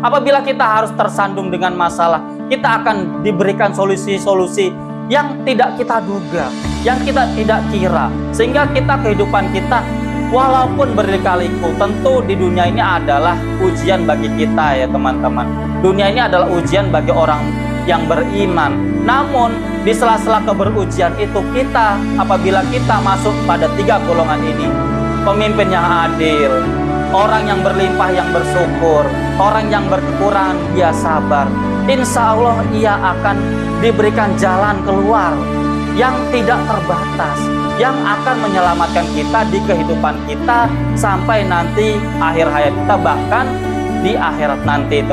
Apabila kita harus tersandung dengan masalah, kita akan diberikan solusi-solusi yang tidak kita duga, yang kita tidak kira. Sehingga kehidupan kita walaupun berliku-liku, tentu di dunia ini adalah ujian bagi kita ya teman-teman. Dunia ini adalah ujian bagi orang yang beriman. Namun di sela-sela keberujian itu apabila kita masuk pada 3 golongan ini, pemimpin yang adil, orang yang berlimpah yang bersyukur, orang yang berkekurangan dia sabar, insya Allah ia akan diberikan jalan keluar yang tidak terbatas, yang akan menyelamatkan kita di kehidupan kita sampai nanti akhir hayat kita, bahkan di akhirat nanti.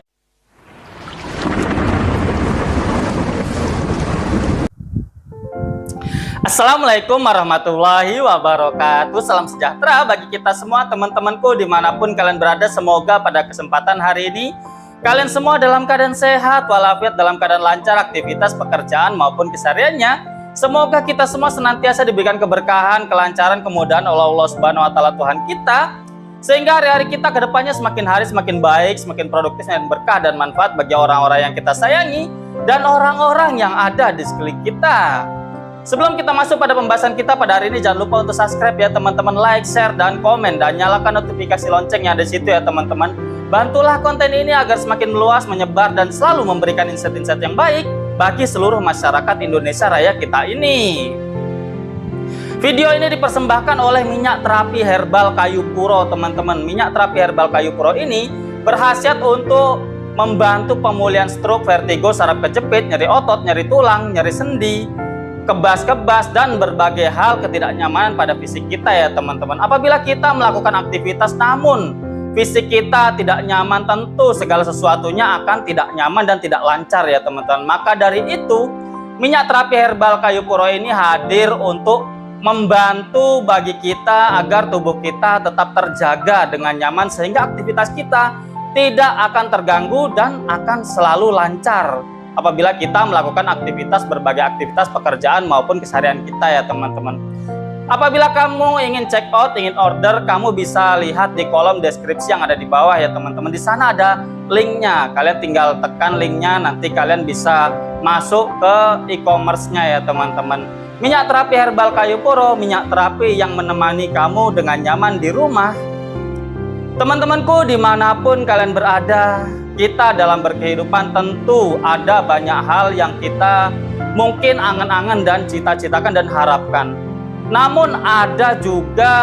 Assalamualaikum warahmatullahi wabarakatuh. Salam sejahtera bagi kita semua teman-temanku dimanapun kalian berada. Semoga pada kesempatan hari ini kalian semua dalam keadaan sehat walafiat, dalam keadaan lancar aktivitas pekerjaan maupun kesehariannya. Semoga kita semua senantiasa diberikan keberkahan, kelancaran, kemudahan oleh Allah Subhanahu wa taala Tuhan kita, sehingga hari-hari kita ke depannya semakin hari semakin baik, semakin produktif dan berkah dan manfaat bagi orang-orang yang kita sayangi dan orang-orang yang ada di sekeliling kita. Sebelum kita masuk pada pembahasan kita pada hari ini, jangan lupa untuk subscribe ya teman-teman, like, share, dan komen, dan nyalakan notifikasi lonceng yang ada di situ ya teman-teman. Bantulah konten ini agar semakin meluas, menyebar, dan selalu memberikan insight-insight yang baik bagi seluruh masyarakat Indonesia Raya kita ini. Video ini dipersembahkan oleh minyak terapi herbal kayu puro teman-teman. Minyak terapi herbal kayu puro ini berkhasiat untuk membantu pemulihan stroke, vertigo, saraf kejepit, nyeri otot, nyeri tulang, nyeri sendi, kebas-kebas, dan berbagai hal ketidaknyamanan pada fisik kita ya teman-teman. Apabila kita melakukan aktivitas namun fisik kita tidak nyaman, tentu segala sesuatunya akan tidak nyaman dan tidak lancar ya teman-teman. Maka dari itu, minyak terapi herbal kayu puro ini hadir untuk membantu bagi kita agar tubuh kita tetap terjaga dengan nyaman, sehingga aktivitas kita tidak akan terganggu dan akan selalu lancar apabila kita melakukan berbagai aktivitas pekerjaan maupun keseharian kita ya teman-teman. Apabila kamu ingin check out, ingin order, kamu bisa lihat di kolom deskripsi yang ada di bawah ya teman-teman. Di sana ada linknya, kalian tinggal tekan linknya, nanti kalian bisa masuk ke e-commerce-nya ya teman-teman. Minyak terapi herbal kayu puro, minyak terapi yang menemani kamu dengan nyaman di rumah. Teman-temanku dimanapun kalian berada, kita dalam berkehidupan tentu ada banyak hal yang kita mungkin angan-angan dan cita-citakan dan harapkan. Namun ada juga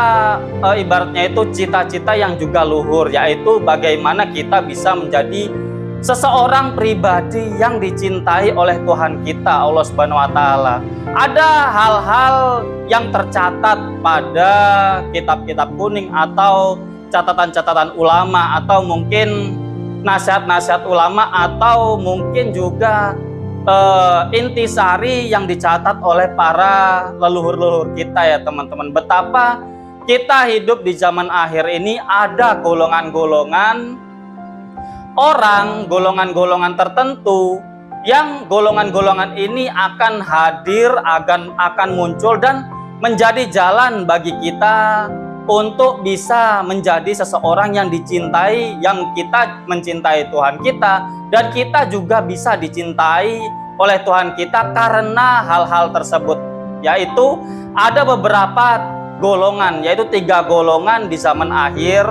ibaratnya itu cita-cita yang juga luhur, yaitu bagaimana kita bisa menjadi seseorang pribadi yang dicintai oleh Tuhan kita, Allah Subhanahu wa taala. Ada hal-hal yang tercatat pada kitab-kitab kuning atau catatan-catatan ulama, atau mungkin nasihat-nasihat ulama, atau mungkin juga intisari yang dicatat oleh para leluhur-leluhur kita ya teman-teman. Betapa kita hidup di zaman akhir ini ada golongan-golongan orang, golongan-golongan tertentu, yang golongan-golongan ini akan hadir, akan muncul dan menjadi jalan bagi kita untuk bisa menjadi seseorang yang dicintai, yang kita mencintai Tuhan kita, dan kita juga bisa dicintai oleh Tuhan kita karena hal-hal tersebut. Yaitu ada beberapa golongan, yaitu 3 golongan di zaman akhir.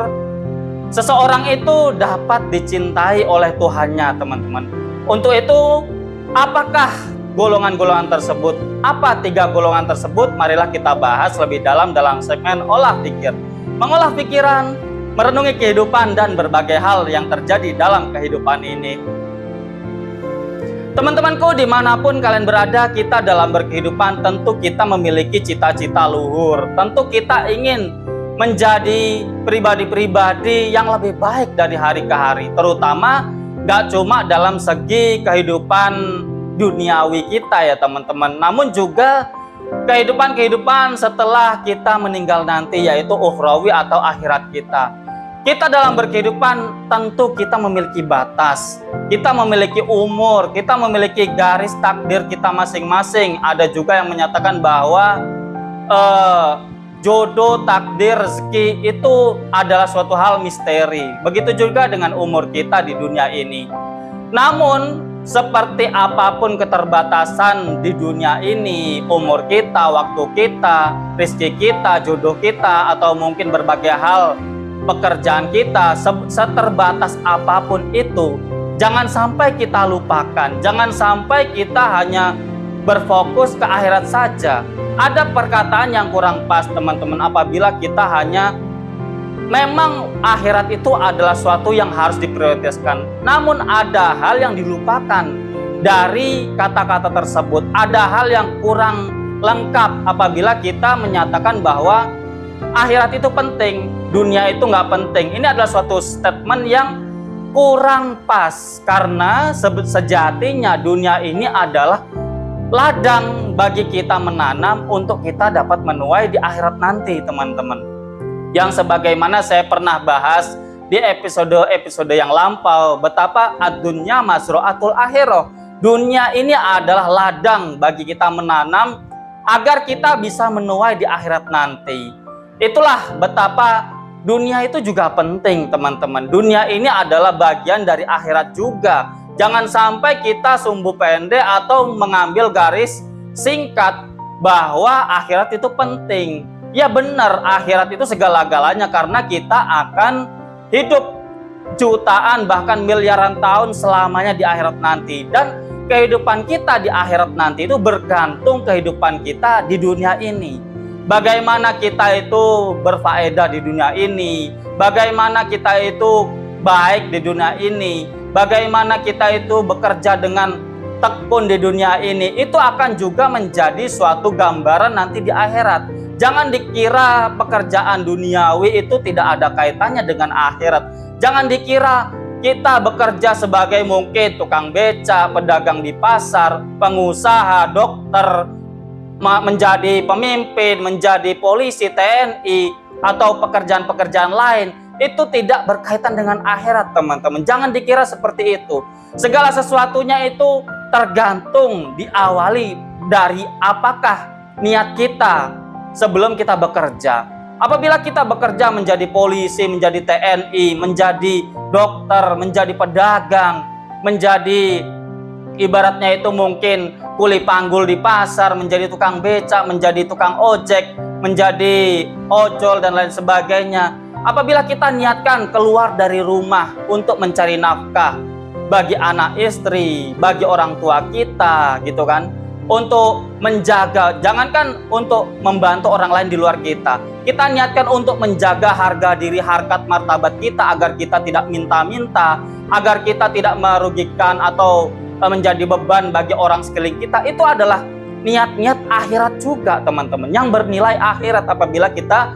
Seseorang itu dapat dicintai oleh Tuhannya teman-teman. Untuk itu, apakah golongan-golongan tersebut? Apa 3 golongan tersebut? Marilah kita bahas lebih dalam segmen olah pikir. Mengolah pikiran, merenungi kehidupan dan berbagai hal yang terjadi dalam kehidupan ini. Teman-temanku dimanapun kalian berada, kita dalam berkehidupan tentu kita memiliki cita-cita luhur. Tentu kita ingin menjadi pribadi-pribadi yang lebih baik dari hari ke hari. Terutama gak cuma dalam segi kehidupan duniawi kita ya teman-teman, namun juga kehidupan setelah kita meninggal nanti, yaitu ukhrawi atau akhirat kita. Kita dalam berkehidupan tentu kita memiliki batas, kita memiliki umur, kita memiliki garis takdir kita masing-masing. Ada juga yang menyatakan bahwa jodoh, takdir, rezeki itu adalah suatu hal misteri. Begitu juga dengan umur kita di dunia ini. Namun seperti apapun keterbatasan di dunia ini, umur kita, waktu kita, rezeki kita, jodoh kita, atau mungkin berbagai hal pekerjaan kita, seterbatas apapun itu, jangan sampai kita lupakan, jangan sampai kita hanya berfokus ke akhirat saja. Ada perkataan yang kurang pas, teman-teman, apabila kita hanya memang akhirat itu adalah suatu yang harus diprioritaskan, namun ada hal yang dilupakan dari kata-kata tersebut. Ada hal yang kurang lengkap apabila kita menyatakan bahwa akhirat itu penting, dunia itu nggak penting. Ini adalah suatu statement yang kurang pas, karena sejatinya dunia ini adalah ladang bagi kita menanam untuk kita dapat menuai di akhirat nanti, teman-teman. Yang sebagaimana saya pernah bahas di episode yang lampau, betapa ad-dunya mazra'atul akhirah. Dunia ini adalah ladang bagi kita menanam agar kita bisa menuai di akhirat nanti. Itulah betapa dunia itu juga penting, teman-teman. Dunia ini adalah bagian dari akhirat juga. Jangan sampai kita sumbu pendek atau mengambil garis singkat bahwa akhirat itu penting. Ya benar, akhirat itu segala-galanya, karena kita akan hidup jutaan bahkan miliaran tahun selamanya di akhirat nanti. Dan kehidupan kita di akhirat nanti itu bergantung kehidupan kita di dunia ini. Bagaimana kita itu berfaedah di dunia ini, bagaimana kita itu baik di dunia ini, bagaimana kita itu bekerja dengan tekun di dunia ini, itu akan juga menjadi suatu gambaran nanti di akhirat. Jangan dikira pekerjaan duniawi itu tidak ada kaitannya dengan akhirat. Jangan dikira kita bekerja sebagai mungkin tukang beca, pedagang di pasar, pengusaha, dokter, menjadi pemimpin, menjadi polisi, TNI, atau pekerjaan-pekerjaan lain, itu tidak berkaitan dengan akhirat, teman-teman. Jangan dikira seperti itu. Segala sesuatunya itu tergantung diawali dari apakah niat kita sebelum kita bekerja. Apabila kita bekerja menjadi polisi, menjadi TNI, menjadi dokter, menjadi pedagang, menjadi ibaratnya itu mungkin kuli panggul di pasar, menjadi tukang becak, menjadi tukang ojek, menjadi ojol dan lain sebagainya. Apabila kita niatkan keluar dari rumah untuk mencari nafkah bagi anak istri, bagi orang tua kita, gitu kan, untuk menjaga, jangankan untuk membantu orang lain di luar kita, kita niatkan untuk menjaga harga diri, harkat martabat kita, agar kita tidak minta-minta, agar kita tidak merugikan atau menjadi beban bagi orang sekeliling kita. Itu adalah niat-niat akhirat juga, teman-teman, yang bernilai akhirat. Apabila kita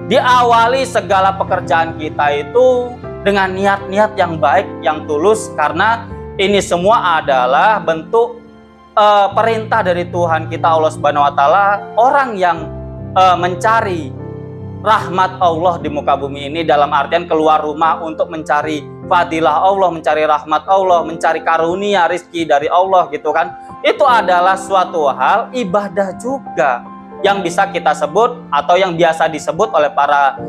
diawali segala pekerjaan kita itu dengan niat-niat yang baik, yang tulus, karena ini semua adalah bentuk perintah dari Tuhan kita, Allah Subhanahu wa Ta'ala. Orang yang mencari rahmat Allah di muka bumi ini, dalam artian keluar rumah untuk mencari fadilah Allah, mencari rahmat Allah, mencari karunia rizki dari Allah, gitu kan, itu adalah suatu hal ibadah juga yang bisa kita sebut atau yang biasa disebut oleh para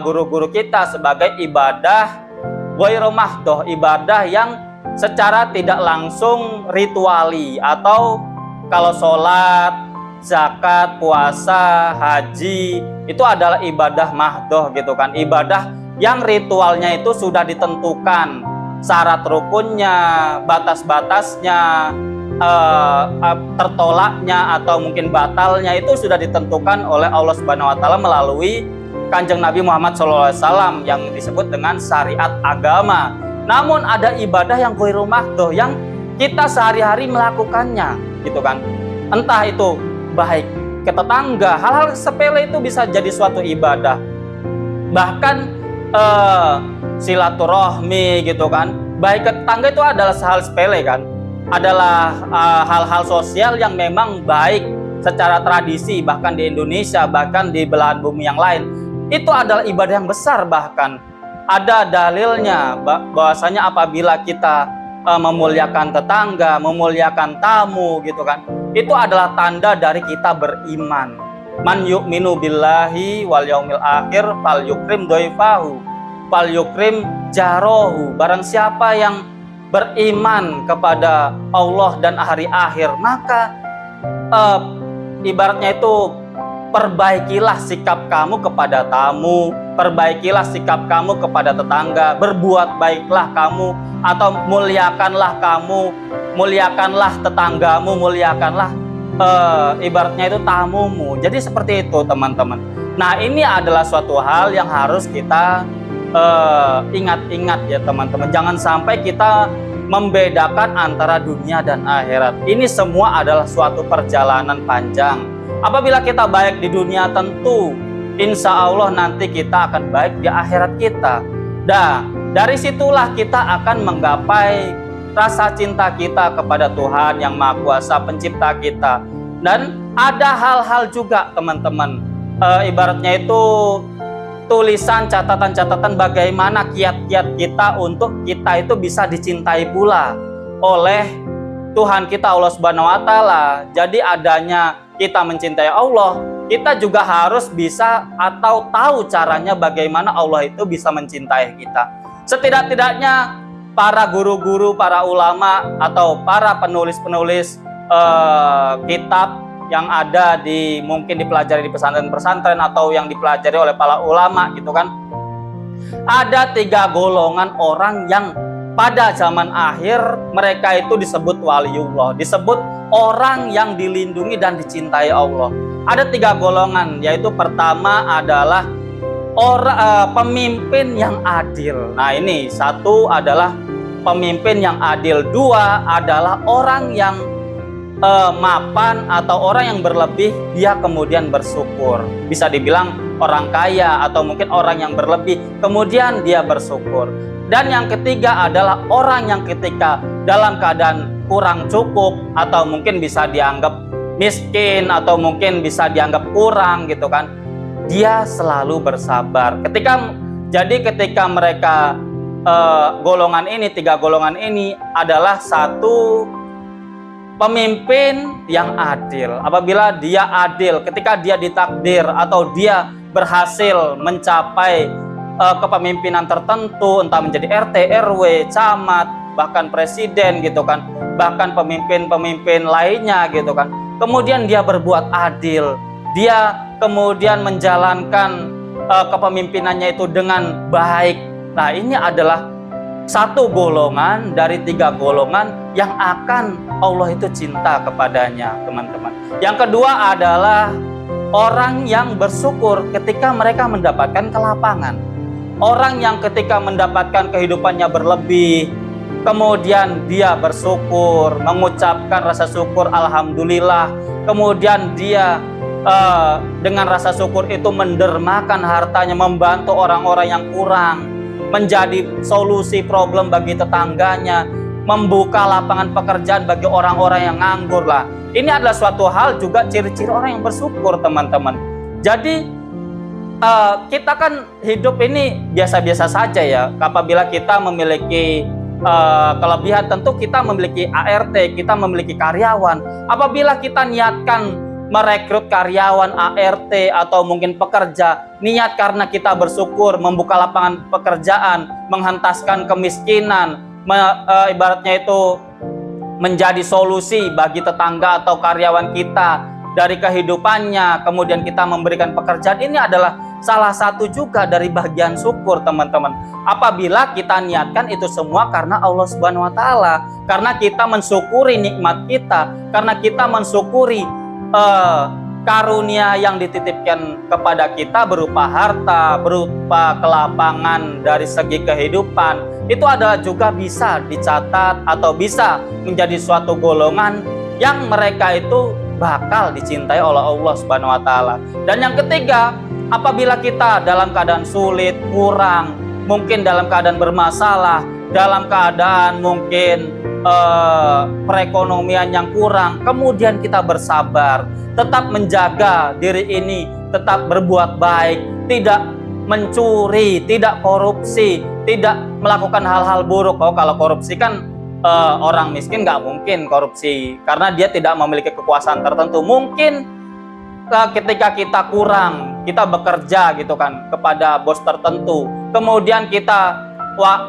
guru-guru kita sebagai ibadah ghairu mahdoh, ibadah yang secara tidak langsung rituali, atau kalau sholat, zakat, puasa, haji itu adalah ibadah mahdoh, gitu kan, ibadah yang ritualnya itu sudah ditentukan, syarat rukunnya, batas-batasnya, tertolaknya atau mungkin batalnya itu sudah ditentukan oleh Allah Subhanahu wa Ta'ala melalui Kanjeng Nabi Muhammad SAW yang disebut dengan syariat agama. Namun ada ibadah yang ghairu mahdoh yang kita sehari-hari melakukannya, gitu kan, entah itu baik ke tetangga, hal-hal sepele itu bisa jadi suatu ibadah. Bahkan silaturahmi, gitu kan, baik ke tetangga itu adalah hal sepele kan, adalah hal-hal sosial yang memang baik secara tradisi, bahkan di Indonesia, bahkan di belahan bumi yang lain, itu adalah ibadah yang besar. Bahkan ada dalilnya bahwasanya apabila kita memuliakan tetangga, memuliakan tamu, gitu kan, itu adalah tanda dari kita beriman. Man yu'minu billahi wal yaumil akhir fal yukrim doifahu fal yukrim jarohu. Barang siapa yang beriman kepada Allah dan hari akhir, maka ibaratnya itu perbaikilah sikap kamu kepada tamu, perbaikilah sikap kamu kepada tetangga, berbuat baiklah kamu, atau muliakanlah kamu, muliakanlah tetanggamu, muliakanlah ibaratnya itu tamumu. Jadi seperti itu teman-teman. Nah, ini adalah suatu hal yang harus kita ingat-ingat ya teman-teman. Jangan sampai kita membedakan antara dunia dan akhirat. Ini semua adalah suatu perjalanan panjang. Apabila kita baik di dunia, tentu insya Allah nanti kita akan baik di akhirat kita. Dan dari situlah kita akan menggapai rasa cinta kita kepada Tuhan yang Maha Kuasa, pencipta kita. Dan ada hal-hal juga teman-teman, ibaratnya itu tulisan, catatan-catatan bagaimana kiat-kiat kita untuk kita itu bisa dicintai pula oleh Tuhan kita, Allah Subhanahu wa Ta'ala. Jadi adanya kita mencintai Allah, kita juga harus bisa atau tahu caranya bagaimana Allah itu bisa mencintai kita. Setidak-tidaknya para guru-guru, para ulama atau para penulis-penulis kitab yang ada mungkin dipelajari di pesantren-pesantren atau yang dipelajari oleh para ulama gitu kan. Ada 3 golongan orang yang pada zaman akhir mereka itu disebut waliullah, disebut orang yang dilindungi dan dicintai Allah. Ada 3 golongan, yaitu pertama adalah pemimpin yang adil. Nah, ini satu adalah pemimpin yang adil, 2 adalah orang yang mapan atau orang yang berlebih, dia kemudian bersyukur. Bisa dibilang orang kaya atau mungkin orang yang berlebih kemudian dia bersyukur. Dan yang ketiga adalah orang yang ketika dalam keadaan kurang cukup atau mungkin bisa dianggap miskin atau mungkin bisa dianggap kurang gitu kan, dia selalu bersabar. Ketika mereka golongan ini, 3 golongan ini adalah satu pemimpin yang adil. Apabila dia adil, ketika dia ditakdir atau dia berhasil mencapai kepemimpinan tertentu, entah menjadi RT, RW, camat, bahkan presiden gitu kan, bahkan pemimpin-pemimpin lainnya gitu kan, kemudian dia berbuat adil, dia kemudian menjalankan kepemimpinannya itu dengan baik. Nah, ini adalah satu golongan dari 3 golongan yang akan Allah itu cinta kepadanya teman-teman. Yang kedua adalah orang yang bersyukur ketika mereka mendapatkan kelapangan. Orang yang ketika mendapatkan kehidupannya berlebih, kemudian dia bersyukur, mengucapkan rasa syukur alhamdulillah, kemudian dia dengan rasa syukur itu mendermakan hartanya, membantu orang-orang yang kurang, menjadi solusi problem bagi tetangganya, membuka lapangan pekerjaan bagi orang-orang yang nganggur lah. Ini adalah suatu hal juga ciri-ciri orang yang bersyukur teman-teman. Jadi kita kan hidup ini biasa-biasa saja ya. Apabila kita memiliki kelebihan, tentu kita memiliki ART, kita memiliki karyawan. Apabila kita niatkan merekrut karyawan, ART atau mungkin pekerja, niat karena kita bersyukur, membuka lapangan pekerjaan, menghentaskan kemiskinan, ibaratnya itu menjadi solusi bagi tetangga atau karyawan kita dari kehidupannya, kemudian kita memberikan pekerjaan. Ini adalah salah satu juga dari bagian syukur teman-teman. Apabila kita niatkan itu semua karena Allah Subhanahu wa Ta'ala, karena kita mensyukuri nikmat kita, karena kita mensyukuri karunia yang dititipkan kepada kita berupa harta, berupa kelapangan dari segi kehidupan, itu adalah juga bisa dicatat atau bisa menjadi suatu golongan yang mereka itu bakal dicintai oleh Allah Subhanahu wa Ta'ala. Dan yang ketiga, apabila kita dalam keadaan sulit, kurang, mungkin dalam keadaan bermasalah, dalam keadaan mungkin perekonomian yang kurang, kemudian kita bersabar, tetap menjaga diri ini, tetap berbuat baik, tidak mencuri, tidak korupsi, tidak melakukan hal-hal buruk. Kalau korupsi kan orang miskin nggak mungkin korupsi karena dia tidak memiliki kekuasaan tertentu. Mungkin ketika kita kurang, kita bekerja gitu kan kepada bos tertentu, kemudian kita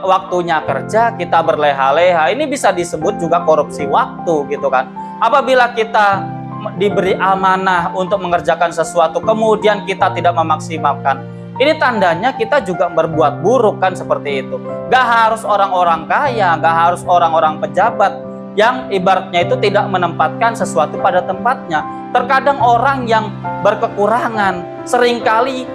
waktunya kerja, kita berleha-leha, ini bisa disebut juga korupsi waktu gitu kan. Apabila kita diberi amanah untuk mengerjakan sesuatu, kemudian kita tidak memaksimalkan, ini tandanya kita juga berbuat buruk kan, seperti itu. Gak harus orang-orang kaya, gak harus orang-orang pejabat yang ibaratnya itu tidak menempatkan sesuatu pada tempatnya. Terkadang orang yang berkekurangan seringkali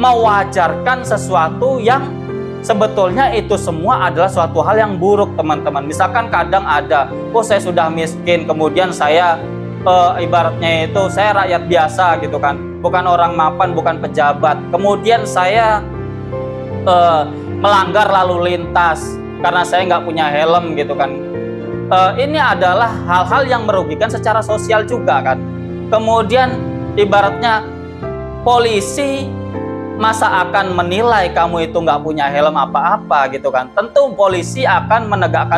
mewajarkan sesuatu yang sebetulnya itu semua adalah suatu hal yang buruk, teman-teman. Misalkan kadang ada, oh saya sudah miskin, kemudian saya ibaratnya itu saya rakyat biasa gitu kan, bukan orang mapan, bukan pejabat, kemudian saya melanggar lalu lintas karena saya nggak punya helm gitu kan. Ini adalah hal-hal yang merugikan secara sosial juga kan. Kemudian ibaratnya polisi masa akan menilai kamu itu nggak punya helm apa-apa gitu kan. Tentu polisi akan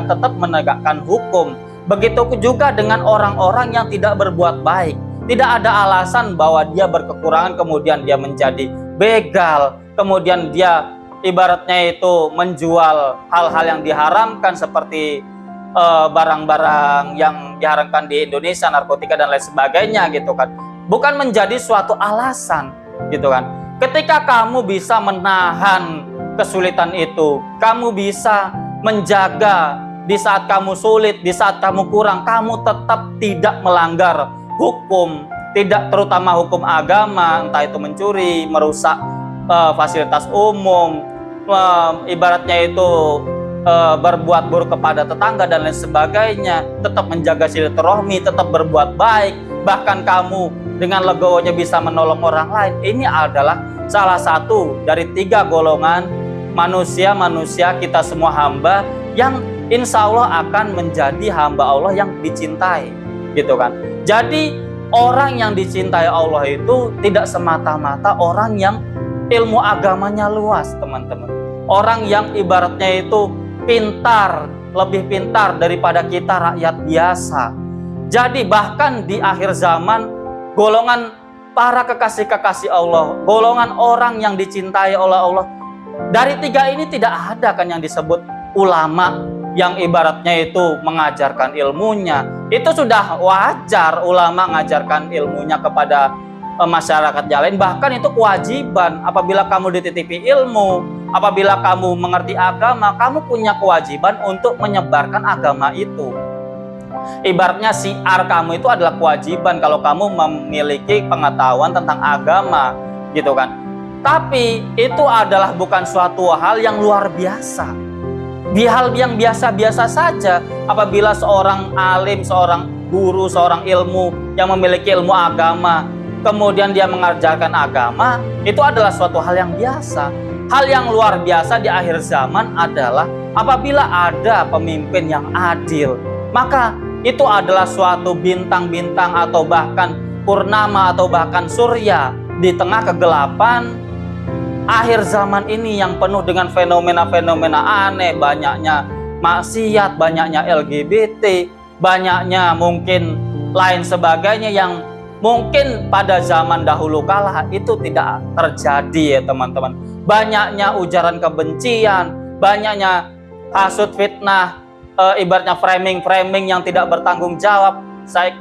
tetap menegakkan hukum. Begitu juga dengan orang-orang yang tidak berbuat baik. Tidak ada alasan bahwa dia berkekurangan kemudian dia menjadi begal, kemudian dia ibaratnya itu menjual hal-hal yang diharamkan seperti barang-barang yang diharamkan di Indonesia, narkotika dan lain sebagainya gitu kan. Bukan menjadi suatu alasan gitu kan. Ketika kamu bisa menahan kesulitan itu, kamu bisa menjaga di saat kamu sulit, di saat kamu kurang, kamu tetap tidak melanggar hukum, tidak terutama hukum agama, entah itu mencuri, merusak fasilitas umum, ibaratnya itu berbuat buruk kepada tetangga dan lain sebagainya, tetap menjaga silaturahmi, tetap berbuat baik, bahkan kamu dengan legowonya bisa menolong orang lain. Ini adalah salah satu dari 3 golongan manusia kita semua hamba yang insya Allah akan menjadi hamba Allah yang dicintai gitu kan. Jadi orang yang dicintai Allah itu tidak semata-mata orang yang ilmu agamanya luas, teman-teman. Orang yang ibaratnya itu pintar, lebih pintar daripada kita rakyat biasa. Jadi bahkan di akhir zaman, golongan para kekasih-kekasih Allah, golongan orang yang dicintai oleh Allah, dari 3 ini tidak ada kan yang disebut ulama yang ibaratnya itu mengajarkan ilmunya. Itu sudah wajar ulama mengajarkan ilmunya kepada masyarakat yang lain, bahkan itu kewajiban. Apabila kamu dititipi ilmu, apabila kamu mengerti agama, kamu punya kewajiban untuk menyebarkan agama itu. Ibaratnya siar kamu itu adalah kewajiban kalau kamu memiliki pengetahuan tentang agama gitu kan. Tapi itu adalah bukan suatu hal yang luar biasa. Di hal yang biasa-biasa saja, apabila seorang alim, seorang guru, seorang ilmu yang memiliki ilmu agama, kemudian dia mengajarkan agama, itu adalah suatu hal yang biasa. Hal yang luar biasa di akhir zaman adalah apabila ada pemimpin yang adil, maka itu adalah suatu bintang-bintang atau bahkan purnama atau bahkan surya di tengah kegelapan akhir zaman ini yang penuh dengan fenomena-fenomena aneh, banyaknya maksiat, banyaknya LGBT, banyaknya mungkin lain sebagainya yang mungkin pada zaman dahulu kala itu tidak terjadi ya teman-teman. Banyaknya ujaran kebencian, banyaknya hasut, fitnah, ibaratnya framing yang tidak bertanggung jawab.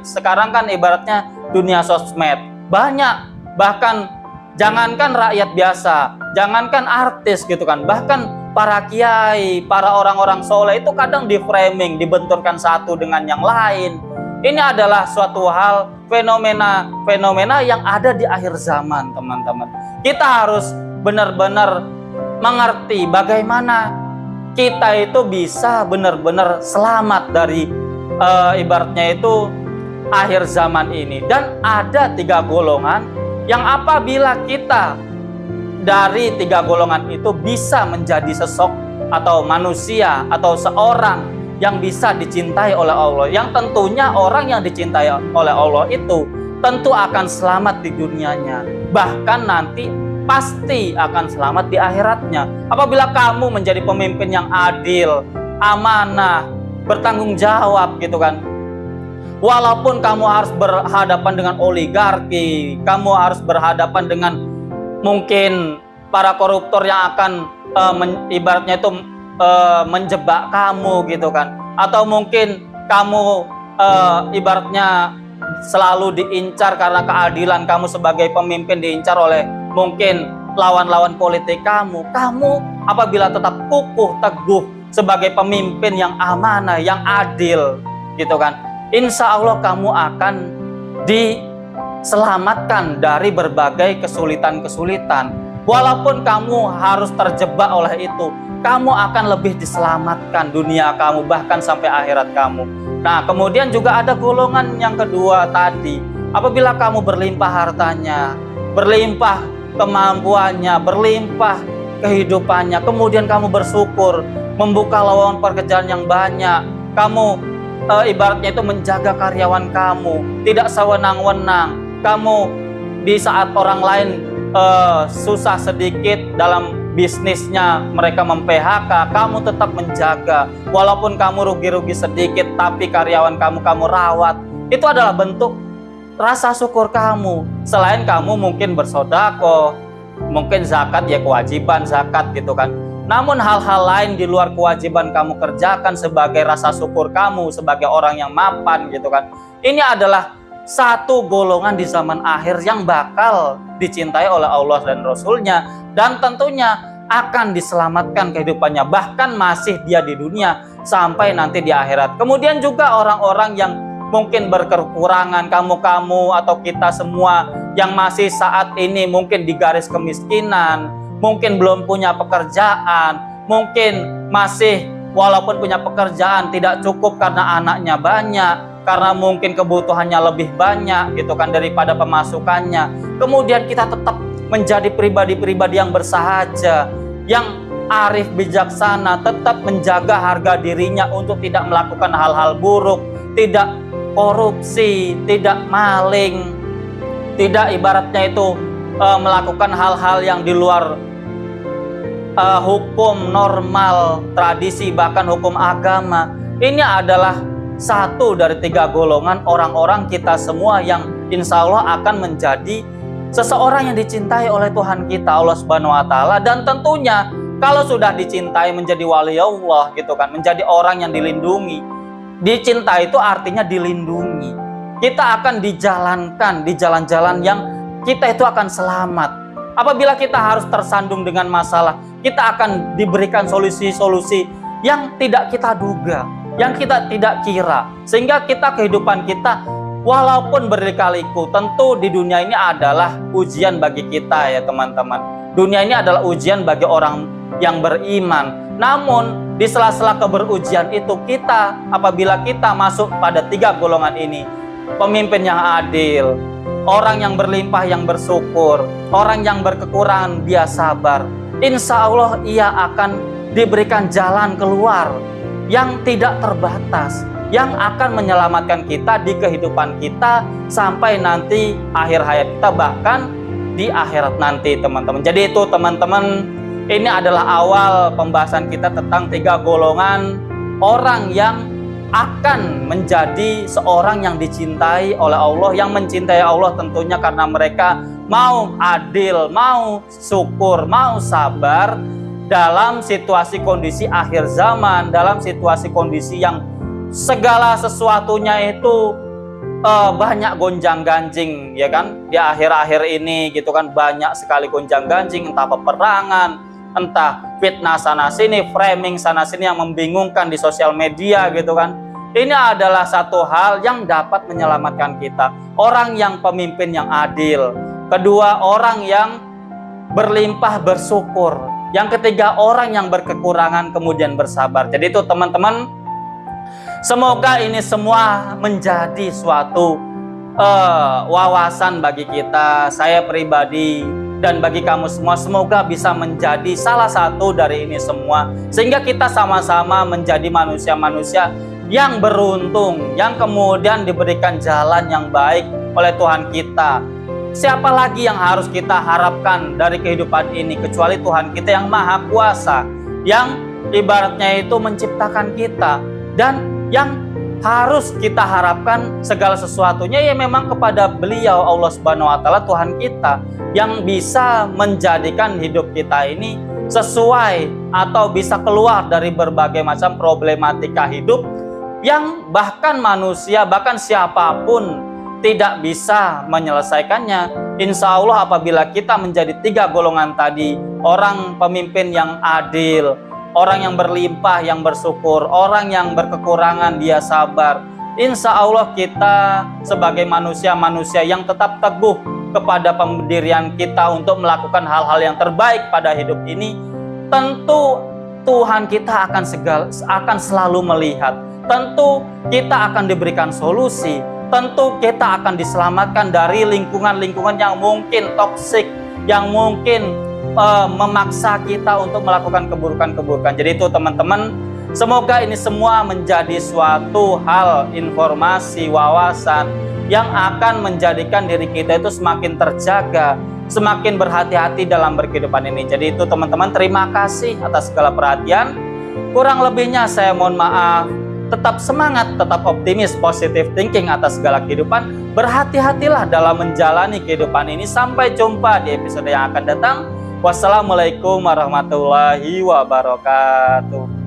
Sekarang kan ibaratnya dunia sosmed banyak, bahkan jangankan rakyat biasa, jangankan artis gitu kan, bahkan para kiai, para orang-orang soleh itu kadang di framing, dibenturkan satu dengan yang lain. Ini adalah suatu hal fenomena yang ada di akhir zaman, teman-teman. Kita harus benar-benar mengerti bagaimana kita itu bisa benar-benar selamat dari ibaratnya itu akhir zaman ini. Dan ada 3 golongan yang apabila kita dari 3 golongan itu bisa menjadi sosok atau manusia atau seorang yang bisa dicintai oleh Allah, yang tentunya orang yang dicintai oleh Allah itu tentu akan selamat di dunianya, bahkan nanti pasti akan selamat di akhiratnya. Apabila kamu menjadi pemimpin yang adil, amanah, bertanggung jawab gitu kan, Walaupun kamu harus berhadapan dengan oligarki, kamu harus berhadapan dengan mungkin para koruptor yang akan ibaratnya itu menjebak kamu gitu kan, atau mungkin kamu ibaratnya selalu diincar karena keadilan, kamu sebagai pemimpin diincar oleh mungkin lawan-lawan politik kamu apabila tetap kukuh teguh sebagai pemimpin yang amanah, yang adil gitu kan, insya Allah kamu akan diselamatkan dari berbagai kesulitan-kesulitan. Walaupun kamu harus terjebak oleh itu, kamu akan lebih diselamatkan dunia kamu, bahkan sampai akhirat kamu. Nah, kemudian juga ada golongan yang kedua tadi. Apabila kamu berlimpah hartanya, berlimpah kemampuannya, berlimpah kehidupannya, kemudian kamu bersyukur, membuka lowongan pekerjaan yang banyak, kamu ibaratnya itu menjaga karyawan kamu, tidak sewenang-wenang. Kamu di saat orang lain susah sedikit dalam bisnisnya, mereka mem-PHK, kamu tetap menjaga. Walaupun kamu rugi-rugi sedikit, tapi karyawan kamu rawat. Itu adalah bentuk rasa syukur kamu. Selain kamu mungkin bersedekah, mungkin zakat, ya kewajiban zakat gitu kan. Namun hal-hal lain di luar kewajiban kamu kerjakan sebagai rasa syukur kamu sebagai orang yang mapan gitu kan. Ini adalah satu golongan di zaman akhir yang bakal dicintai oleh Allah dan Rasul-Nya, dan tentunya akan diselamatkan kehidupannya, bahkan masih dia di dunia sampai nanti di akhirat. Kemudian juga orang-orang yang mungkin berkekurangan, kamu atau kita semua yang masih saat ini mungkin di garis kemiskinan, mungkin belum punya pekerjaan, mungkin masih walaupun punya pekerjaan tidak cukup karena anaknya banyak, karena mungkin kebutuhannya lebih banyak gitu kan daripada pemasukannya. Kemudian kita tetap menjadi pribadi-pribadi yang bersahaja, yang arif bijaksana, tetap menjaga harga dirinya untuk tidak melakukan hal-hal buruk, tidak korupsi, tidak maling, tidak ibaratnya itu melakukan hal-hal yang di luar hukum normal, tradisi, bahkan hukum agama. Ini adalah satu dari 3 golongan orang-orang kita semua yang insya Allah akan menjadi seseorang yang dicintai oleh Tuhan kita, Allah Subhanahu wa Ta'ala. Dan tentunya kalau sudah dicintai menjadi wali Allah gitu kan, menjadi orang yang dilindungi. Dicintai itu artinya dilindungi. Kita akan dijalankan di jalan-jalan yang kita itu akan selamat. Apabila kita harus tersandung dengan masalah, kita akan diberikan solusi-solusi yang tidak kita duga, yang kita tidak kira, sehingga kehidupan kita walaupun berliku-liku, tentu di dunia ini adalah ujian bagi kita ya teman-teman. Dunia ini adalah ujian bagi orang yang beriman. Namun di sela-sela keberujian itu, kita apabila kita masuk pada 3 golongan ini, pemimpin yang adil, orang yang berlimpah yang bersyukur, orang yang berkekurangan dia sabar, insya Allah ia akan diberikan jalan keluar yang tidak terbatas, yang akan menyelamatkan kita di kehidupan kita sampai nanti akhir hayat kita, bahkan di akhirat nanti teman-teman. Jadi itu teman-teman, ini adalah awal pembahasan kita tentang 3 golongan orang yang akan menjadi seorang yang dicintai oleh Allah, yang mencintai Allah tentunya karena mereka mau adil, mau syukur, mau sabar dalam situasi kondisi akhir zaman, dalam situasi kondisi yang segala sesuatunya itu banyak gonjang-ganjing ya kan, di akhir-akhir ini gitu kan, banyak sekali gonjang-ganjing, entah peperangan, entah fitnah sana sini, framing sana sini yang membingungkan di sosial media gitu kan. Ini adalah satu hal yang dapat menyelamatkan kita, orang yang pemimpin yang adil. Kedua, orang yang berlimpah bersyukur. Yang ketiga, orang yang berkekurangan kemudian bersabar. Jadi itu teman-teman, semoga ini semua menjadi suatu wawasan bagi kita, saya pribadi, dan bagi kamu semua. Semoga bisa menjadi salah satu dari ini semua, sehingga kita sama-sama menjadi manusia-manusia yang beruntung, yang kemudian diberikan jalan yang baik oleh Tuhan kita. Siapa lagi yang harus kita harapkan dari kehidupan ini kecuali Tuhan kita yang Maha Kuasa, yang ibaratnya itu menciptakan kita, dan yang harus kita harapkan segala sesuatunya ya memang kepada beliau, Allah Subhanahu wa Ta'ala, Tuhan kita, yang bisa menjadikan hidup kita ini sesuai atau bisa keluar dari berbagai macam problematika hidup yang bahkan manusia, bahkan siapapun tidak bisa menyelesaikannya. Insya Allah apabila kita menjadi 3 golongan tadi, orang pemimpin yang adil, orang yang berlimpah, yang bersyukur, orang yang berkekurangan dia sabar, insya Allah kita sebagai manusia-manusia yang tetap teguh kepada pendirian kita untuk melakukan hal-hal yang terbaik pada hidup ini, tentu Tuhan kita akan selalu melihat, tentu kita akan diberikan solusi, tentu kita akan diselamatkan dari lingkungan-lingkungan yang mungkin toksik, yang mungkin memaksa kita untuk melakukan keburukan-keburukan. Jadi itu teman-teman, semoga ini semua menjadi suatu hal, informasi, wawasan yang akan menjadikan diri kita itu semakin terjaga, semakin berhati-hati dalam berkehidupan ini. Jadi itu teman-teman, terima kasih atas segala perhatian. Kurang lebihnya saya mohon maaf. Tetap semangat, tetap optimis, positive thinking atas segala kehidupan. Berhati-hatilah dalam menjalani kehidupan ini. Sampai jumpa di episode yang akan datang. Wassalamualaikum warahmatullahi wabarakatuh.